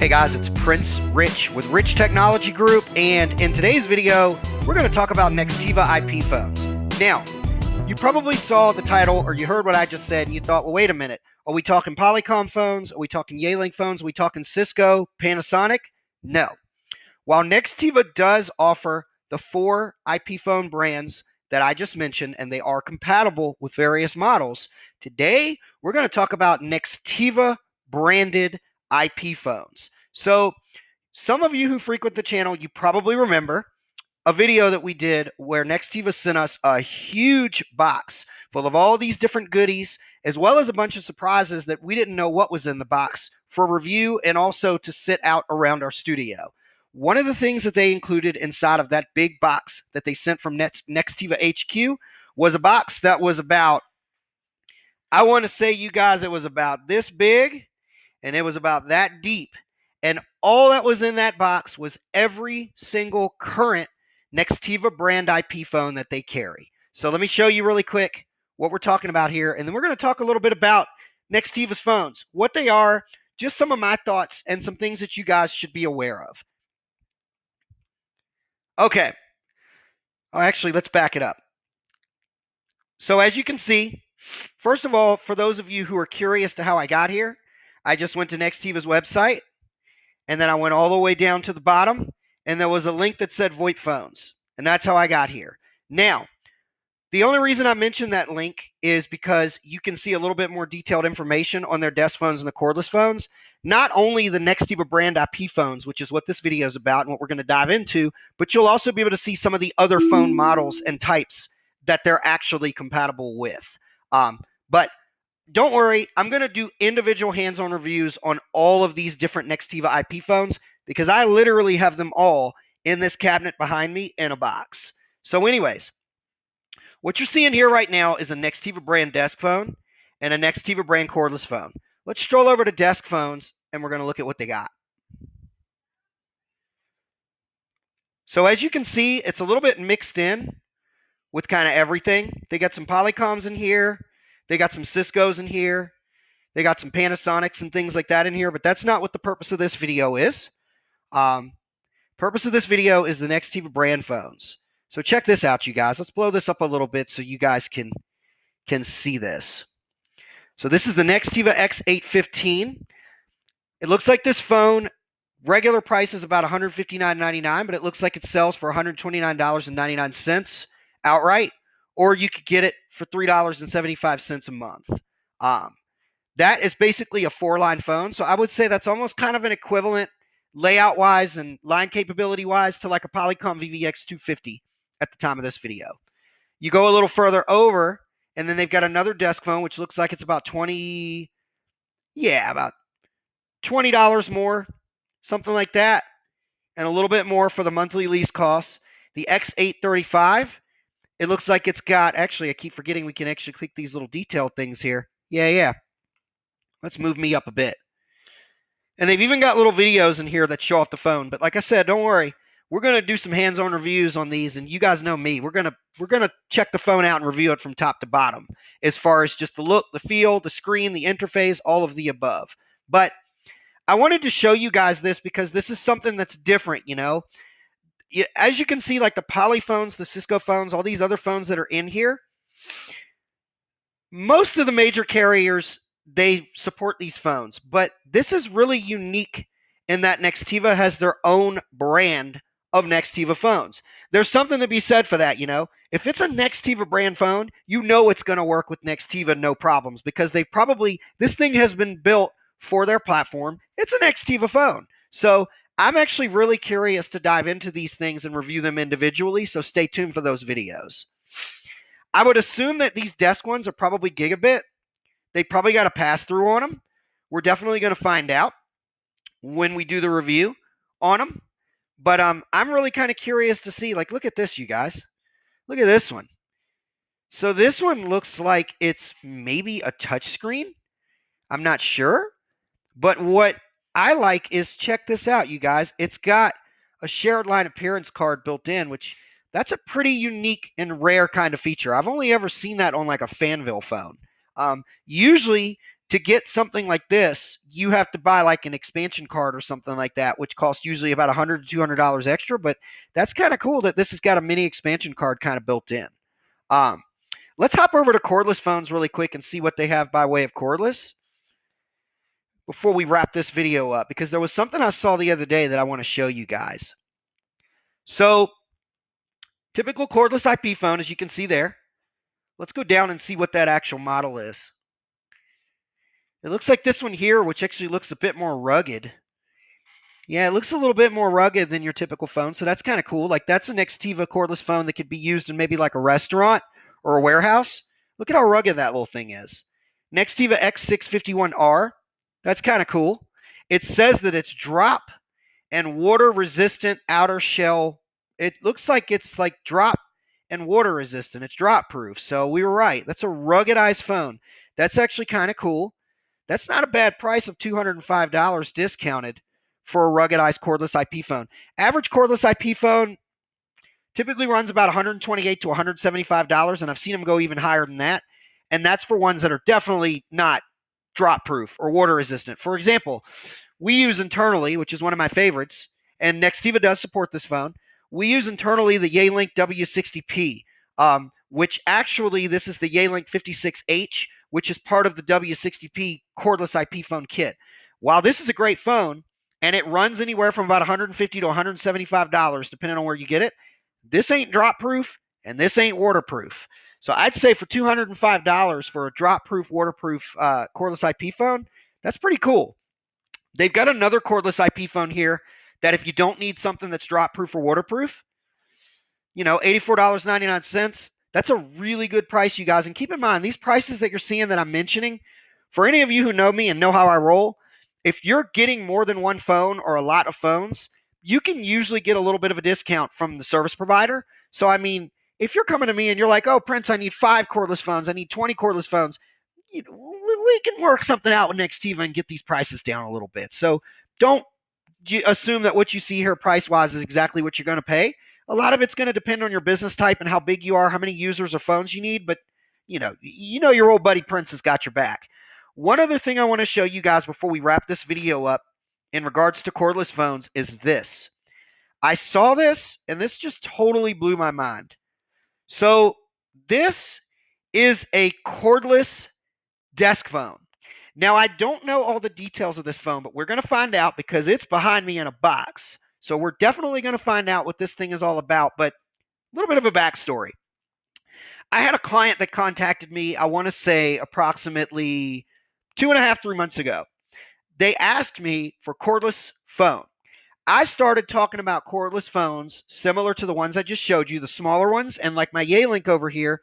Hey guys, it's Prince Rich with Rich Technology Group, and in today's video, we're going to talk about Nextiva IP phones. Now, you probably saw the title or you heard what I just said and you thought, well, wait a minute. Are we talking Polycom phones? Are we talking Yealink phones? Are we talking Cisco, Panasonic? No. While Nextiva does offer the 4 IP phone brands that I just mentioned, and they are compatible with various models, today we're going to talk about Nextiva branded IP phones. So some of you who frequent the channel, you probably remember a video that we did where Nextiva sent us a huge box full of all these different goodies, as well as a bunch of surprises that we didn't know what was in the box for review and also to sit out around our studio. One of the things that they included inside of that big box that they sent from Nextiva HQ was a box that was about, I want to say, you guys, it was about this big and it was about that deep. And all that was in that box was every single current Nextiva brand IP phone that they carry. So let me show you really quick what we're talking about here. And then we're going to talk a little bit about Nextiva's phones, what they are, just some of my thoughts, and some things that you guys should be aware of. Okay. Oh, actually, let's back it up. So as you can see, first of all, for those of you who are curious to how I got here, I just went to Nextiva's website, and then I went all the way down to the bottom, and there was a link that said VOIP Phones, and that's how I got here. Now, the only reason I mentioned that link is because you can see a little bit more detailed information on their desk phones and the cordless phones. Not only the Nextiva brand IP phones, which is what this video is about and what we're going to dive into, but you'll also be able to see some of the other phone models and types that they're actually compatible with. But don't worry, I'm going to do individual hands-on reviews on all of these different Nextiva IP phones because I literally have them all in this cabinet behind me in a box. So anyways, what you're seeing here right now is a Nextiva brand desk phone and a Nextiva brand cordless phone. Let's stroll over to desk phones and we're going to look at what they got. So as you can see, it's a little bit mixed in with kind of everything. They got some Polycoms in here. They got some Ciscos in here. They got some Panasonics and things like that in here, but that's not what the purpose of this video is. Purpose of this video is the Nextiva brand phones. So check this out, you guys. Let's blow this up a little bit so you guys can see this. So this is the Nextiva X815. It looks like this phone, regular price is about $159.99, but it looks like it sells for $129.99 outright, or you could get it for $3.75 a month. That is basically a 4-line phone, so I would say that's almost kind of an equivalent layout-wise and line capability-wise to like a Polycom VVX250 at the time of this video. You go a little further over, and then they've got another desk phone, which looks like it's about $20 more, something like that, and a little bit more for the monthly lease costs. The X835, it looks like it's got, actually, I keep forgetting we can actually click these little detailed things here. Yeah. Let's move me up a bit. And they've even got little videos in here that show off the phone. But like I said, don't worry. We're going to do some hands-on reviews on these, and you guys know me. We're going to check the phone out and review it from top to bottom as far as just the look, the feel, the screen, the interface, all of the above. But I wanted to show you guys this because this is something that's different, you know. As you can see, like the Poly phones, the Cisco phones, all these other phones that are in here, most of the major carriers, they support these phones, but this is really unique in that Nextiva has their own brand of Nextiva phones. There's something to be said for that, you know. If it's a Nextiva brand phone, you know it's going to work with Nextiva no problems because this thing has been built for their platform. It's a Nextiva phone. So I'm actually really curious to dive into these things and review them individually, so stay tuned for those videos. I would assume that these desk ones are probably gigabit. They probably got a pass-through on them. We're definitely going to find out when we do the review on them. But I'm really kind of curious to see, like, look at this, you guys. Look at this one. So this one looks like it's maybe a touchscreen. I'm not sure. But what I like is, check this out, you guys. It's got a shared line appearance card built in, which that's a pretty unique and rare kind of feature. I've only ever seen that on like a Fanville phone. Usually To get something like this, you have to buy like an expansion card or something like that, which costs usually about $100 to $200 extra. But that's kind of cool that this has got a mini expansion card kind of built in. Um, let's hop over to Cordless Phones really quick and see what they have by way of cordless before we wrap this video up, because there was something I saw the other day that I want to show you guys. So, typical cordless IP phone, as you can see there. Let's go down and see what that actual model is. It looks like this one here, which actually looks a bit more rugged. Yeah, it looks a little bit more rugged than your typical phone, so that's kind of cool. Like, that's a Nextiva cordless phone that could be used in maybe like a restaurant or a warehouse. Look at how rugged that little thing is. Nextiva X615R. That's kind of cool. It says that it's drop and water resistant outer shell. It looks like it's like drop and water resistant. It's drop proof. So we were right. That's a ruggedized phone. That's actually kind of cool. That's not a bad price of $205 discounted for a ruggedized cordless IP phone. Average cordless IP phone typically runs about $128 to $175, and I've seen them go even higher than that. And that's for ones that are definitely not drop proof or water resistant. For example, we use internally, which is one of my favorites, and Nextiva does support this phone. We use internally the Yealink W60P, which actually this is the Yealink 56H, which is part of the W60P cordless IP phone kit. While this is a great phone, and it runs anywhere from about $150 to $175, depending on where you get it, this ain't drop proof, and this ain't waterproof. So I'd say for $205 for a drop-proof, waterproof cordless IP phone, that's pretty cool. They've got another cordless IP phone here that if you don't need something that's drop-proof or waterproof, $84.99. That's a really good price, you guys. And keep in mind, these prices that you're seeing that I'm mentioning, for any of you who know me and know how I roll, if you're getting more than one phone or a lot of phones, you can usually get a little bit of a discount from the service provider. So, I mean, if you're coming to me and you're like, oh, Prince, I need 5 cordless phones, I need 20 cordless phones, we can work something out with Nextiva and get these prices down a little bit. So don't assume that what you see here price-wise is exactly what you're going to pay. A lot of it's going to depend on your business type and how big you are, how many users or phones you need, but you know your old buddy Prince has got your back. One other thing I want to show you guys before we wrap this video up in regards to cordless phones is this. I saw this, and this just totally blew my mind. So this is a cordless desk phone. Now, I don't know all the details of this phone, but we're going to find out because it's behind me in a box. So we're definitely going to find out what this thing is all about, but a little bit of a backstory. I had a client that contacted me, I want to say approximately 2.5, 3 months ago. They asked me for cordless phone. I started talking about cordless phones similar to the ones I just showed you, the smaller ones, and like my Yealink over here.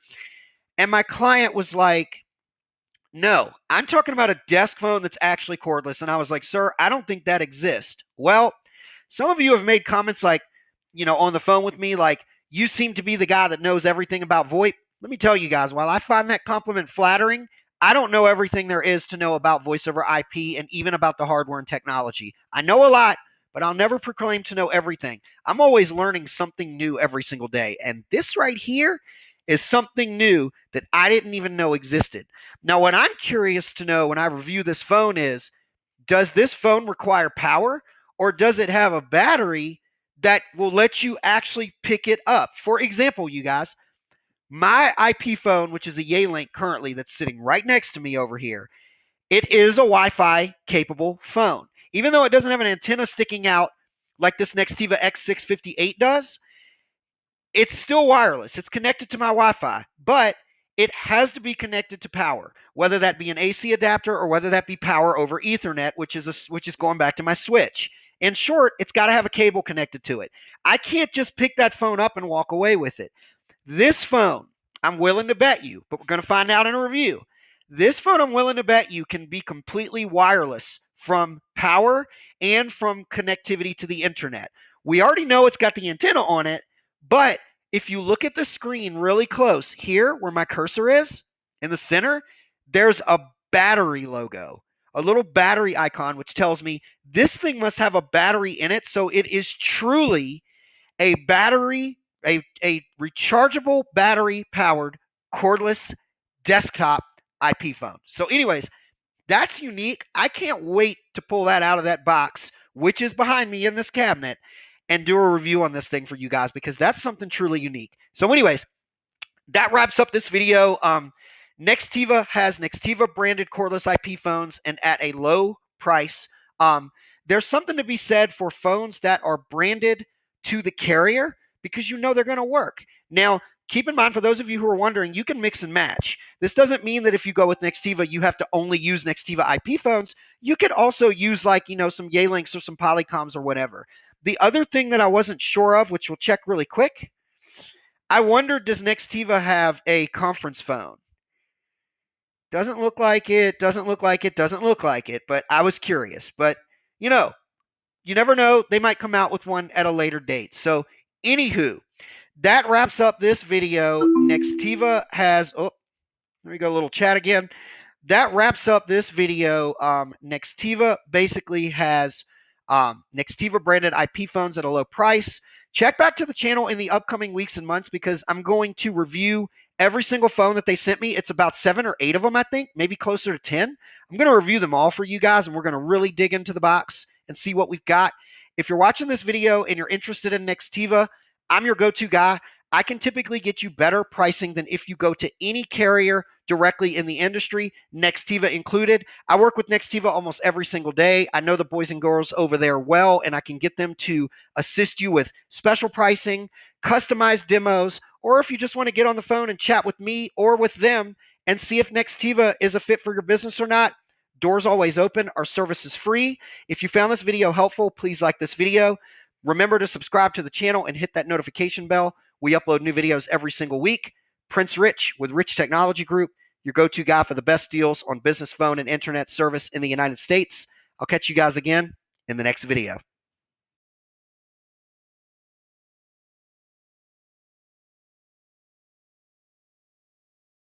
And my client was like, no, I'm talking about a desk phone that's actually cordless. And I was like, sir, I don't think that exists. Well, some of you have made comments like, on the phone with me, like, you seem to be the guy that knows everything about VoIP. Let me tell you guys, while I find that compliment flattering, I don't know everything there is to know about voice over IP and even about the hardware and technology. I know a lot, but I'll never proclaim to know everything. I'm always learning something new every single day. And this right here is something new that I didn't even know existed. Now, what I'm curious to know when I review this phone is, does this phone require power, or does it have a battery that will let you actually pick it up? For example, you guys, my IP phone, which is a Yealink currently that's sitting right next to me over here, it is a Wi-Fi capable phone. Even though it doesn't have an antenna sticking out like this Nextiva X615 does, it's still wireless. It's connected to my Wi-Fi, but it has to be connected to power, whether that be an AC adapter or whether that be power over Ethernet, which is going back to my switch. In short, it's got to have a cable connected to it. I can't just pick that phone up and walk away with it. This phone, I'm willing to bet you, but we're going to find out in a review. This phone, I'm willing to bet you, can be completely wireless from power and from connectivity to the internet. We already know it's got the antenna on it, but if you look at the screen really close, here where my cursor is, in the center, there's a battery logo, a little battery icon, which tells me this thing must have a battery in it, so it is truly a battery, a rechargeable battery-powered cordless desktop IP phone. So anyways, That's unique. I can't wait to pull that out of that box, which is behind me in this cabinet, and do a review on this thing for you guys because that's something truly unique. So anyways, that wraps up this video. Nextiva has Nextiva branded cordless IP phones and at a low price. There's something to be said for phones that are branded to the carrier because you know they're going to work. Now, keep in mind, for those of you who are wondering, you can mix and match. This doesn't mean that if you go with Nextiva, you have to only use Nextiva IP phones. You could also use some Yelinks or some Polycoms or whatever. The other thing that I wasn't sure of, which we'll check really quick, I wondered, does Nextiva have a conference phone? Doesn't look like it, doesn't look like it, doesn't look like it, but I was curious. But, you know, you never know. They might come out with one at a later date. So, anywho, that wraps up this video. Nextiva has, oh, there we go, a little chat again. That wraps up this video. Nextiva basically has Nextiva branded IP phones at a low price. Check back to the channel in the upcoming weeks and months because I'm going to review every single phone that they sent me. It's about 7 or 8 of them, I think, maybe closer to 10. I'm going to review them all for you guys, and we're going to really dig into the box and see what we've got. If you're watching this video and you're interested in Nextiva, I'm your go-to guy. I can typically get you better pricing than if you go to any carrier directly in the industry, Nextiva included. I work with Nextiva almost every single day. I know the boys and girls over there well, and I can get them to assist you with special pricing, customized demos, or if you just want to get on the phone and chat with me or with them and see if Nextiva is a fit for your business or not. Doors always open. Our service is free. If you found this video helpful, please like this video. Remember to subscribe to the channel and hit that notification bell. We upload new videos every single week. Prince Rich with Rich Technology Group, your go-to guy for the best deals on business phone and internet service in the United States. I'll catch you guys again in the next video.